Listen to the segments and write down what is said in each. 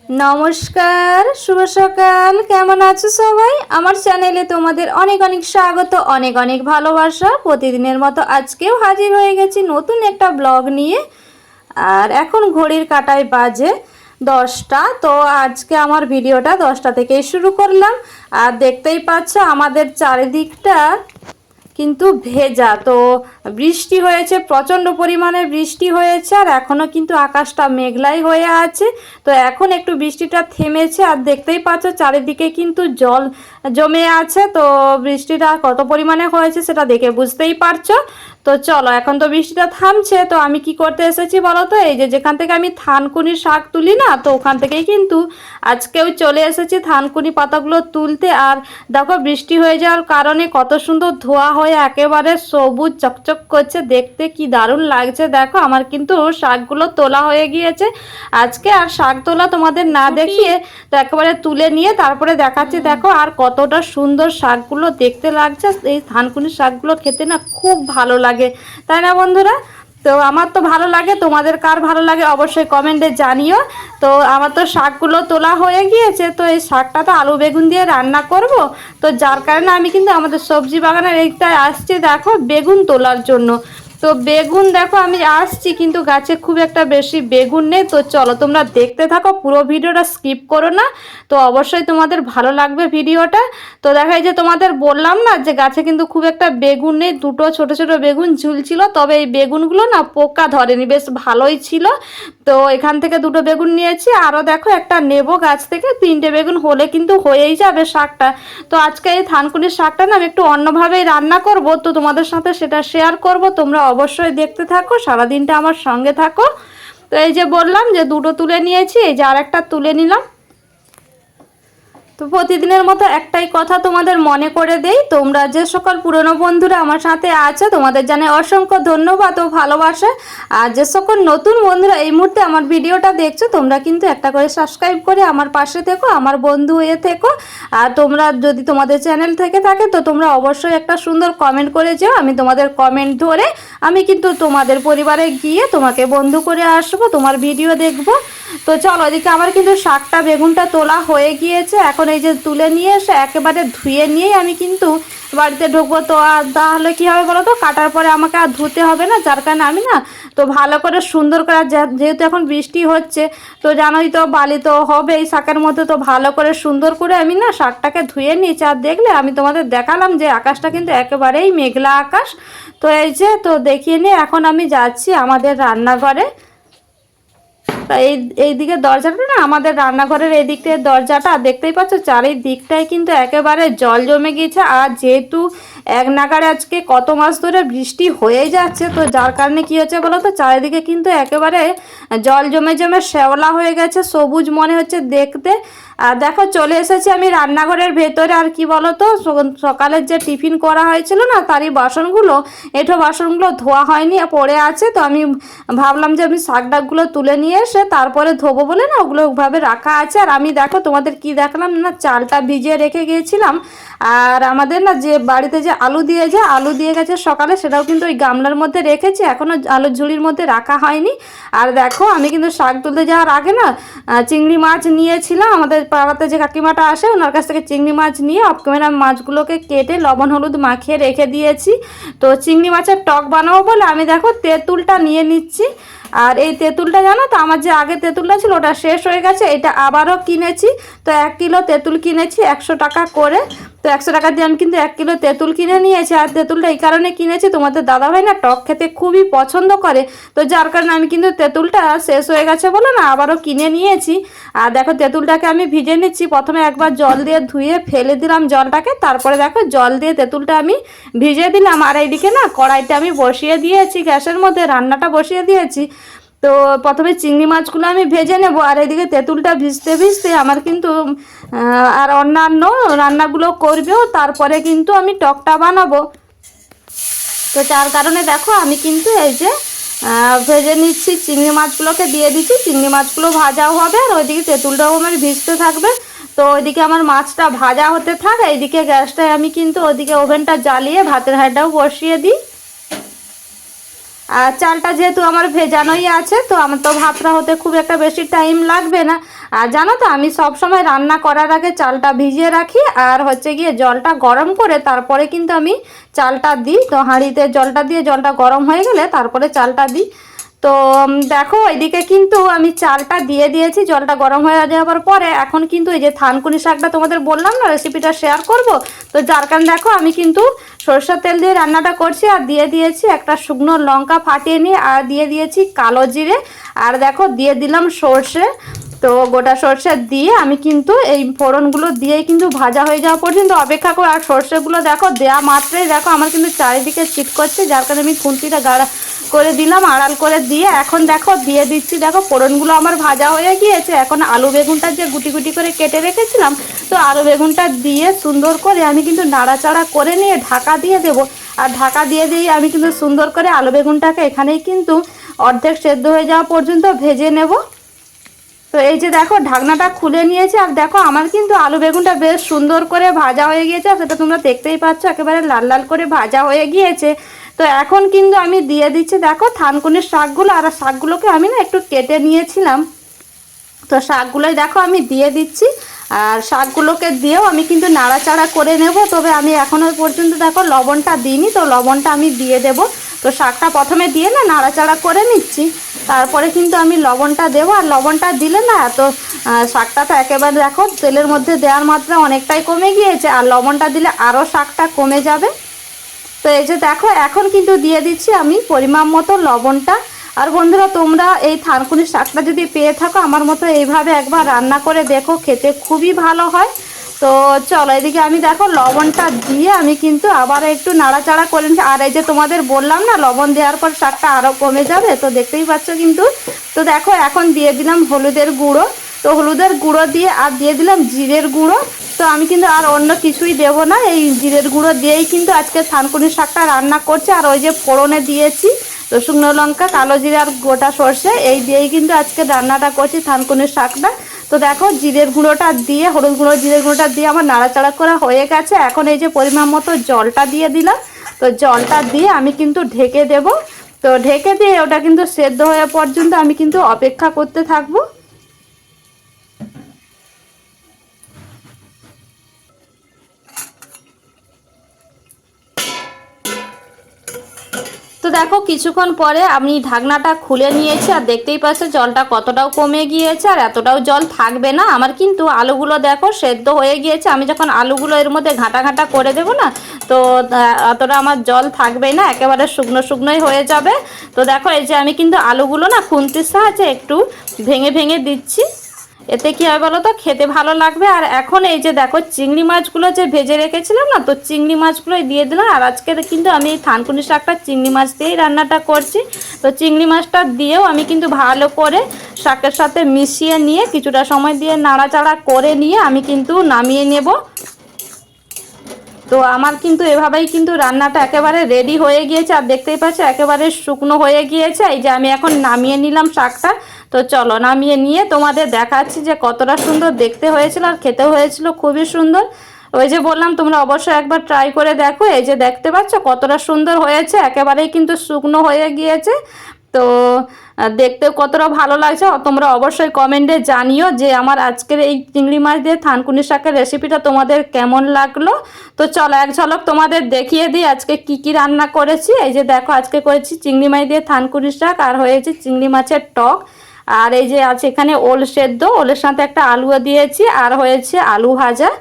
নমস্কার, শুভ সকাল। কেমন আছো সবাই? আমার চ্যানেলে তোমাদের অনেক অনেক স্বাগত, অনেক অনেক ভালোবাসা। প্রতিদিনের মতো আজকেও হাজির হয়ে গেছি নতুন একটা ব্লগ নিয়ে। আর এখন ঘড়ির কাঁটায় বাজে 10টা। তো আজকে আমার ভিডিওটা 10টা থেকেই শুরু করলাম। আর দেখতেই পাচ্ছ আমাদের চারিদিকটা কিন্তু ভেজা। তো বৃষ্টি হয়েছে, প্রচণ্ড পরিমাণে বৃষ্টি হয়েছে, আর এখনও কিন্তু আকাশটা মেঘলাই হয়ে আছে। তো এখন একটু বৃষ্টিটা থেমেছে, আর দেখতেই পাচ্ছ চারিদিকে কিন্তু জল জমে আছে। তো বৃষ্টিটা কত পরিমাণে হয়েছে সেটা দেখে বুঝতেই পারছো। তো চলো, এখন তো বৃষ্টিটা থামছে। তো আমি কি করতে এসেছি বলো তো, এই যে যেখান থেকে আমি থানকুনির শাক তুলি না, তো ওখান থেকেই কিন্তু আজকেও চলে এসেছি থানকুনি পাতাগুলো তুলতে। আর দেখো বৃষ্টি হয়ে যাওয়ার কারণে কত সুন্দর ধোয়া হয়ে একেবারে সবুজ চকচক করছে, দেখতে কি দারুণ লাগছে। দেখো আমার কিন্তু শাকগুলো তোলা হয়ে গিয়েছে আজকে। আর শাক তোলা তোমাদের না দেখিয়ে তো একেবারে তুলে নিয়ে তারপরে দেখাচ্ছি। দেখো আর কতটা সুন্দর শাকগুলো দেখতে লাগছে। এই থানকুনি শাকগুলো খেতে না খুব ভালো লাগে, তাই না বন্ধুরা? তো আমার তো ভালো লাগে, তোমাদের কার ভালো লাগে অবশ্যই কমেন্টে জানিও। তো আমার তো শাকগুলো তোলা হয়ে গিয়েছে। তো এই শাকটা তো আলু বেগুন দিয়ে রান্না করব। তো যার কারণে আমি কিন্তু আমাদের সবজি বাগানের এইটায় আসছি দেখো বেগুন তোলার জন্য। তো বেগুন দেখো আমি আসছি, কিন্তু গাছে খুব একটা বেশি বেগুন নেই। তো চলো তোমরা দেখতে থাকো, পুরো ভিডিওটা স্কিপ করো না। তো অবশ্যই তোমাদের ভালো লাগবে ভিডিওটা। তো দেখাই যে তোমাদের বললাম না যে গাছে কিন্তু খুব একটা বেগুন নেই, দুটো ছোট ছোট বেগুন ঝুলছিল। তবে এই বেগুনগুলো না পোকা ধরেনি, বেশ ভালোই ছিল। তো এখান থেকে দুটো বেগুন নিয়েছি, আরও দেখো একটা নেব গাছ থেকে। 3টে বেগুন হলে কিন্তু হয়েই যাবে শাকটা। তো আজকে এই থানকুনির শাকটা না আমি একটু অন্যভাবেই রান্না করব। তো তোমাদের সাথে সেটা শেয়ার করব, তোমরা অবশ্যই দেখতে থাকো, সারাদিনটা আমার সঙ্গে থাকো। তো এই যে বললাম যে দুটো তুলে নিয়েছি, এই যে আরেকটা তুলে নিলাম। তো প্রতিদিনের মতো একটাই কথা তোমাদের মনে করে দেই, তোমরা যে সকল পুরনো বন্ধুরা আমার সাথে আছে তোমাদের জানাই অসংখ্য ধন্যবাদ ও ভালোবাসা। আর যে সকল নতুন বন্ধুরা এই মুহূর্তে আমার ভিডিওটা দেখছো, তোমরা কিন্তু একটা করে সাবস্ক্রাইব করে আমার পাশে থেকো, আমার বন্ধু হয়ে থেকো। আর তোমরা যদি তোমাদের চ্যানেল থেকে থাকে তো তোমরা অবশ্যই একটা সুন্দর কমেন্ট করে যেও। আমি তোমাদের কমেন্ট ধরে আমি কিন্তু তোমাদের পরিবারে গিয়ে তোমাকে বন্ধু করে আসবো, তোমার ভিডিও দেখবো। তো চলো, এদিকে আমার কিন্তু শাকটা বেগুনটা তোলা হয়ে গিয়েছে। এখন এই যে তুলে নিয়ে এসে একেবারে ধুয়ে নিয়েই আমি কিন্তু বাড়িতে ঢুকবো। তো আর তাহলে কী হবে বলো তো, কাটার পরে আমাকে আর ধুতে হবে না। যার কারণে আমি না তো ভালো করে সুন্দর করে, যেহেতু এখন বৃষ্টি হচ্ছে তো জানোই তো বালি তো হবে এই শাকের মধ্যে, তো ভালো করে সুন্দর করে আমি না শাকটাকে ধুয়ে নিয়েছি। আর দেখলে আমি তোমাদের দেখালাম যে আকাশটা কিন্তু একেবারেই মেঘলা আকাশ। তো এই যে তো দেখিয়ে নিয়ে এখন আমি যাচ্ছি আমাদের রান্নাঘরে। তা এই দিকের দরজাটা না আমাদের রান্নাঘরের এই দিকটার দরজাটা, দেখতেই পাচ্ছ চারিদিকটাই কিন্তু একেবারে জল জমে গিয়েছে। আর যেহেতু এক নাগাড়ে আজকে কত মাস ধরে বৃষ্টি হয়েই যাচ্ছে, তো যার কারণে কী হচ্ছে বলো তো, চারিদিকে কিন্তু একেবারে জল জমে জমে শ্যাওলা হয়ে গেছে, সবুজ মনে হচ্ছে দেখতে। আর দেখো চলে এসেছি আমি রান্নাঘরের ভেতরে। আর কি বলো তো, সকালের যে টিফিন করা হয়েছিল না তারই বাসনগুলো, এঁঠো বাসনগুলো ধোয়া হয়নি, পড়ে আছে। তো আমি ভাবলাম যে আমি শাক ডাকগুলো তুলে নিয়ে এসে তারপরে ধোবো বলে না ওগুলো ওভাবে রাখা আছে। আর আমি দেখো তোমাদের কি দেখালাম না, চালটা ভিজিয়ে রেখে গিয়েছিলাম। আর আমাদের না যে বাড়িতে যে আলু দিয়ে গেছে সকালে, সেটাও কিন্তু ওই গামলার মধ্যে রেখেছি, এখনও আলুর ঝুড়ির মধ্যে রাখা হয়নি। আর দেখো আমি কিন্তু শাক তুলতে যাওয়ার আগে না চিংড়ি মাছ নিয়েছিলাম। আমাদের পাড়াতে যে কাকিমাটা আসে ওনার কাছ থেকে চিংড়ি মাছ নিয়ে অফ ক্যামেরা মাছগুলোকে কেটে লবণ হলুদ মাখিয়ে রেখে দিয়েছি। তো চিংড়ি মাছের টক বানাবো বলে আমি দেখো তেঁতুলটা নিয়ে নিচ্ছি। আর এই তেঁতুলটা জানো তো, আমার যে আগে তেঁতুলটা ছিল ওটা শেষ হয়ে গেছে, এটা আবারও কিনেছি। তো 1 কিলো তেঁতুল কিনেছি 100 টাকা করে। তো 100 টাকা দিয়ে আমি কিন্তু 1 কিলো তেঁতুল কিনে নিয়েছি। আর তেঁতুলটা এই কারণে কিনেছি, তোমাদের দাদাভাই না টক খেতে খুবই পছন্দ করে। তো যার কারণে আমি কিন্তু তেঁতুলটা শেষ হয়ে গেছে বলে না আবারও কিনে নিয়েছি। আর দেখো তেঁতুলটাকে আমি ভিজে নিচ্ছি। প্রথমে একবার জল দিয়ে ধুয়ে ফেলে দিলাম জলটাকে, তারপরে দেখো জল দিয়ে তেঁতুলটা আমি ভিজে দিলাম। আর এইদিকে না কড়াইটা আমি বসিয়ে দিয়েছি, গ্যাসের মধ্যে রান্নাটা বসিয়ে দিয়েছি। তো প্রথমে চিংড়ি মাছগুলো আমি ভেজে নেব, আর এদিকে তেঁতুলটা ভিজতে ভিজতে আমার কিন্তু আর অন্যান্য রান্নাগুলো করবেও, তারপরে কিন্তু আমি টকটা বানাবো। তো যার কারণে দেখো আমি কিন্তু এই যে ভেজে নিচ্ছি, চিংড়ি মাছগুলোকে দিয়ে দিচ্ছি, চিংড়ি মাছগুলো ভাজাও হবে আর ওইদিকে তেঁতুলটাও আমার ভিজতে থাকবে। তো ওইদিকে আমার মাছটা ভাজা হতে থাক, এইদিকে গ্যাসটায় আমি কিন্তু ওইদিকে ওভেনটা জ্বালিয়ে ভাতের হাঁড়িটাও বসিয়ে দিই। আর চালটা যেহেতু আমার ভেজানোই আছে, তো আমার তো ভাতটা হতে খুব একটা বেশি টাইম লাগবে না। আর জানো তো আমি সব সময় রান্না করার আগে চালটা ভিজিয়ে রাখি, আর হচ্ছে গিয়ে জলটা গরম করে তারপরে কিন্তু আমি চালটা দিই। তো হাঁড়িতে জলটা দিয়ে জলটা গরম হয়ে গেলে তারপরে চালটা দিই। তো দেখো এদিকে কিন্তু আমি চালটা দিয়ে দিয়েছি জলটা গরম হয়ে যাওয়ার পরে। এখন কিন্তু এই যে থানকুনি শাকটা তোমাদের বললাম না রেসিপিটা শেয়ার করব, তো যার কারণে দেখো আমি কিন্তু সরষের তেল দিয়ে রান্নাটা করছি। আর দিয়ে দিয়েছি একটা শুকনো লঙ্কা ফাটিয়ে নিয়ে, আর দিয়ে দিয়েছি কালো জিরে, আর দেখো দিয়ে দিলাম সর্ষে। তো গোটা সর্ষে দিয়ে আমি কিন্তু এই ফোড়নগুলো দিয়েই কিন্তু ভাজা হয়ে যাওয়া পর্যন্ত অপেক্ষা করো। আর সর্ষেগুলো দেখো দেওয়া মাত্রই দেখো আমার কিন্তু চারিদিকে চিট করছে, যার কারণে আমি খুন্তিটা গাড়া করে দিলাম, আড়াল করে দিয়ে এখন দেখো দিয়ে দিচ্ছি। দেখো ফোড়নগুলো আমার ভাজা হয়ে গিয়েছে। এখন আলু বেগুনটা যে গুটি গুটি করে কেটে রেখেছিলাম, তো আলু বেগুনটা দিয়ে সুন্দর করে আমি কিন্তু নাড়াচাড়া করে নিয়ে ঢাকা দিয়ে দেবো। আর ঢাকা দিয়ে আমি কিন্তু সুন্দর করে আলু বেগুনটাকে এখানেই কিন্তু অর্ধেক সেদ্ধ হয়ে যাওয়া পর্যন্ত ভেজে নেব। তো এই যে দেখো ঢাকনাটা খুলে নিয়েছে, আর দেখো আমার কিন্তু আলু বেগুনটা বেশ সুন্দর করে ভাজা হয়ে গিয়েছে, আর সেটা তোমরা দেখতেই পাচ্ছ একেবারে লাল লাল করে ভাজা হয়ে গিয়েছে। তো এখন কিন্তু আমি দিয়ে দিচ্ছি দেখো থানকুনির শাকগুলো, আর শাকগুলোকে আমি না একটু কেটে নিয়েছিলাম, তো শাকগুলোই দেখো আমি দিয়ে দিচ্ছি। আর শাকগুলোকে দিয়েও আমি কিন্তু নাড়াচাড়া করে নেব। তবে আমি এখনো পর্যন্ত দেখো লবণটা দিইনি, তো লবণটা আমি দিয়ে দেব। তো শাকটা প্রথমে দিয়ে না নাড়াচাড়া করে নিচ্ছি, তারপরে কিন্তু আমি লবণটা দেবো। আর লবণটা দিলে না এত শাকটা তো একেবারে দেখো তেলের মধ্যে দেওয়ার মাত্রা অনেকটাই কমে গিয়েছে, আর লবণটা দিলে আরও শাকটা কমে যাবে। তো এই যে দেখো এখন কিন্তু দিয়ে দিচ্ছি আমি পরিমাণ মতো লবণটা। আর বন্ধুরা তোমরা এই থানকুনির শাকটা যদি পেয়ে থাকো আমার মতো এইভাবে একবার রান্না করে দেখো, খেতে খুবই ভালো হয়। তো চলো এদিকে আমি দেখো লবণটা দিয়ে আমি কিন্তু আবার একটু নাড়াচাড়া করে নিচ্ছি। আর এই যে তোমাদের বললাম না লবণ দেওয়ার পর শাকটা আরও কমে যাবে, তো দেখতেই পাচ্ছ কিন্তু। তো দেখো এখন দিয়ে দিলাম হলুদের গুঁড়ো। তো হলুদের গুঁড়ো দিয়ে আর দিয়ে দিলাম জিরের গুঁড়ো। তো আমি কিন্তু আর অন্য কিছুই দেব না, এই জিরের গুঁড়ো দিয়েই কিন্তু আজকে থানকুনির শাকটা রান্না করছি। আর ওই যে ফোড়নে দিয়েছি তো শুকনো লঙ্কা, কালো জিরে আর গোটা সর্ষে, এই দিয়েই কিন্তু আজকে রান্নাটা করছি থানকুনির শাকটা। তো দেখো জিরের গুঁড়োটা দিয়ে হলুদ গুঁড়ো জিরের গুঁড়োটা দিয়ে আমার নাড়াচাড়া করা হয়ে গেছে। এখন এই যে পরিমাণ মতো জলটা দিয়ে দিলাম, তো জলটা দিয়ে আমি কিন্তু ঢেকে দেব। তো ঢেকে দিয়ে ওটা কিন্তু সেদ্ধ হওয়া পর্যন্ত আমি কিন্তু অপেক্ষা করতে থাকবো। তো দেখো কিছুক্ষণ পরে আমি ঢাকনাটা খুলে নিয়েছি, আর দেখতেই পাচ্ছ জলটা কতটাও কমে গিয়েছে, আর এতটাও জল থাকবে না আমার। কিন্তু আলুগুলো দেখো সেদ্ধ হয়ে গিয়েছে। আমি যখন আলুগুলো এর মধ্যে ঘাঁটা ঘাঁটা করে দেবো না, তো অতটা আমার জল থাকবে না, একেবারে শুকনো শুকনোই হয়ে যাবে। তো দেখো এই যে আমি কিন্তু আলুগুলো না খুন্তির সাহায্যে একটু ভেঙে ভেঙে দিচ্ছি, এতে কি হয় বলো তো খেতে ভালো লাগবে। আর এখন এই যে দেখো চিংড়ি মাছগুলো যে ভেজে রেখেছিলাম না, তো চিংড়ি মাছগুলোই দিয়ে দিলাম। আর আজকে কিন্তু আমি এই থানকুনি শাকটা চিংড়ি মাছ দিয়েই রান্নাটা করছি। তো চিংড়ি মাছটা দিয়েও আমি কিন্তু ভালো করে শাকের সাথে মিশিয়ে নিয়ে কিছুটা সময় দিয়ে নাড়াচাড়া করে নিয়ে আমি কিন্তু নামিয়ে নেব। তো আমার কিন্তু এভাবেই কিন্তু রান্নাটা একেবারে রেডি হয়ে গিয়েছে। আর দেখতেই পাচ্ছ একেবারে শুকনো হয়ে গিয়েছে। এই যে আমি এখন নামিয়ে নিলাম শাকটা। তো চলো নামিয়ে নিয়ে তোমাদের দেখাচ্ছি যে কতটা সুন্দর দেখতে হয়েছিল, আর খেতেও হয়েছিল খুবই সুন্দর। ওই যে বললাম তোমরা অবশ্যই একবার ট্রাই করে দেখো। এই যে দেখতে পাচ্ছ কতটা সুন্দর হয়েছে, একেবারেই কিন্তু শুকনো হয়ে গিয়েছে। তো দেখতে কতটা ভালো লাগছে তোমরা অবশ্যই কমেন্টে জানিও যে আমার আজকের এই চিংড়ি মাছ দিয়ে থানকুনি শাকের রেসিপিটা তোমাদের কেমন লাগলো। তো চলো এক ঝলক তোমাদের দেখিয়ে দিই আজকে কি কি রান্না করেছি। এই যে দেখো আজকে করেছি চিংড়ি মাছ দিয়ে থানকুনি শাক, আর হয়েছে চিংড়ি মাছের টক, আর এই যে আছে এখানে ওল সেদ্ধ, ওলের সাথে একটা আলুও দিয়েছি, আর হয়েছে আলু ভাজা।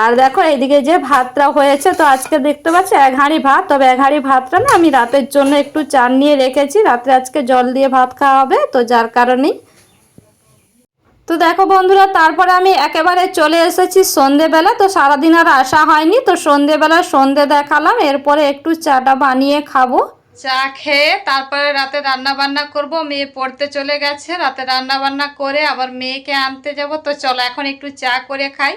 আর দেখো এইদিকে যে ভাতটা হয়েছে, তো আজকে দেখতে পাচ্ছি 1 হাঁড়ি ভাত। তবে 1 হাঁড়ি ভাতটা না আমি রাতের জন্য একটু চাল নিয়ে রেখেছি, রাত্রে আজকে জল দিয়ে ভাত খাওয়া হবে, তো যার কারণেই। তো দেখো বন্ধুরা তারপরে আমি একেবারে চলে এসেছি সন্ধেবেলা। তো সারাদিন আর আসা হয়নি, তো সন্ধেবেলা সন্ধে দেখালাম, এরপরে একটু চাটা বানিয়ে খাবো। চা খেয়ে তারপরে রাতে রান্না বান্না করব। মেয়ে পড়তে চলে গেছে, রাতে রান্না বান্না করে আবার মেয়েকে আনতে যাব। তো চলো এখন একটু চা করে খাই।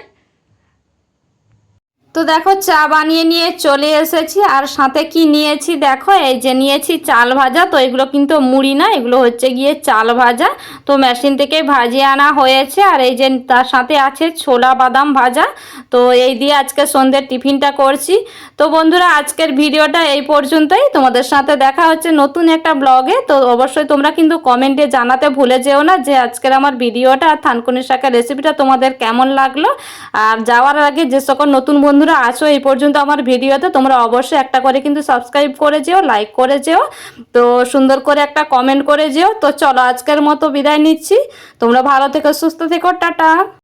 তো তো দেখো চা বানিয়ে নিয়ে চলে এসেছি, আর সাথে কি নিয়েছি দেখো, এই যে নিয়েছি চাল ভাজা। তো এগুলো কিন্তু মুড়ি না, এগুলো হচ্ছে গিয়ে চাল ভাজা। তো মেশিন থেকে ভাজিয়ে আনা হয়েছে। আর এই যে তার সাথে আছে ছোলা বাদাম ভাজা। তো এই দিয়ে আজকে সন্ধ্যের টিফিনটা করছি। তো বন্ধুরা আজকের ভিডিওটা এই পর্যন্তই, তোমাদের সাথে দেখা হচ্ছে নতুন একটা ব্লগে। তো অবশ্যই তোমরা কিন্তু কমেন্টে জানাতে ভুলে যেও না যে আজকের আমার ভিডিওটা আর থানকুনি শাকের রেসিপিটা তোমাদের কেমন লাগলো। আর যাওয়ার আগে যে সকল নতুন বন্ধুরা আছো এই পর্যন্ত আমার ভিডিওতে, তোমরা অবশ্যই একটা করে কিন্তু সাবস্ক্রাইব করে যেও, লাইক করে যেও, তো সুন্দর করে একটা কমেন্ট করে যেও। তো চলো আজকের মতো বিদায় নিচ্ছি, তোমরা ভালো থেকো, সুস্থ থেকো, টাটা।